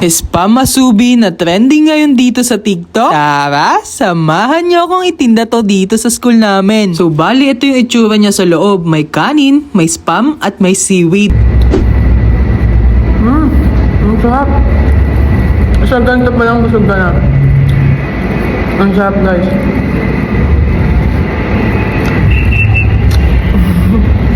Spam masubi na trending ngayon dito sa TikTok. Tara, samahan niyo akong itinda to dito sa school namin. So bali ito yung itsura niya sa loob. May kanin, may spam at may seaweed. Ang sarap. Sa ganito pa lang busog ka na. Ang sarap guys.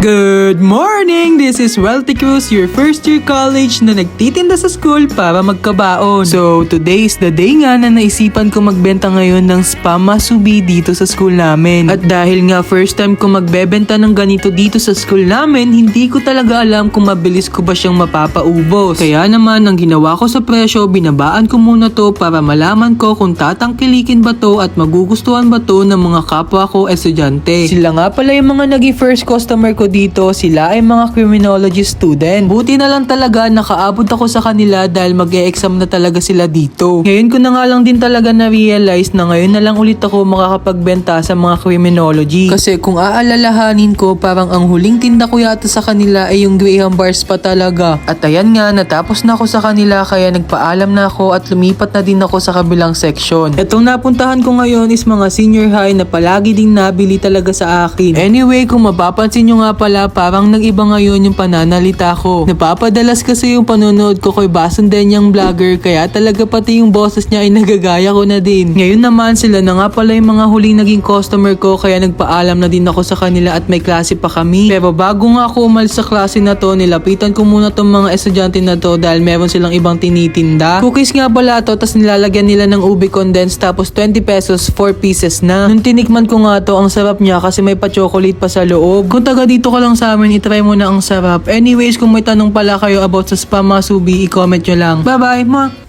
Good morning! This is Welty Cruz, your first year college na nagtitinda sa school para magkabaon. So, today is the day nga na naisipan ko magbenta ngayon ng spam masubi dito sa school namin. At dahil nga first time ko magbebenta ng ganito dito sa school namin, hindi ko talaga alam kung mabilis ko ba siyang mapapaubos. Kaya naman, ang ginawa ko sa presyo, binabaan ko muna to para malaman ko kung tatangkilikin ba to at magugustuhan ba to ng mga kapwa ko estudyante. Sila nga pala yung mga naging first customer ko dito, sila ay mga criminology student. Buti na lang talaga nakaabot ako sa kanila dahil mag-e-exam na talaga sila dito. Ngayon ko na nga lang din talaga na-realize na ngayon na lang ulit ako makakapagbenta sa mga criminology. Kasi kung aalalahanin ko, parang ang huling tinda ko yata sa kanila ay yung Graham bars pa talaga. At ayan nga, natapos na ako sa kanila kaya nagpaalam na ako at lumipat na din ako sa kabilang section. Itong napuntahan ko ngayon is mga senior high na palagi ding nabili talaga sa akin. Anyway, kung mapapansin nyo nga pala, parang nag-iba ngayon yung pananalita ko. Napapadalas kasi yung panonood ko kay Basundanyang vlogger, kaya talaga pati yung boses niya ay nagagaya ko na din. Ngayon naman sila na nga pala yung mga huling naging customer ko, kaya nagpaalam na din ako sa kanila at may klase pa kami. Pero bago nga ako umalis sa klase na to, nilapitan ko muna tong mga estudyante na to dahil meron silang ibang tinitinda. Cookies nga pala to, tas nilalagyan nila ng ube condensed, tapos 20 pesos 4 pieces na. Nung tinikman ko nga to, ang sarap niya kasi may pa-chocolate pa sa loob. Kung taga dito ka lang sa amin, itry mo na, ang sarap. Anyways, kung may tanong pala kayo about sa spam masubi, i-comment nyo lang. Bye bye, ma!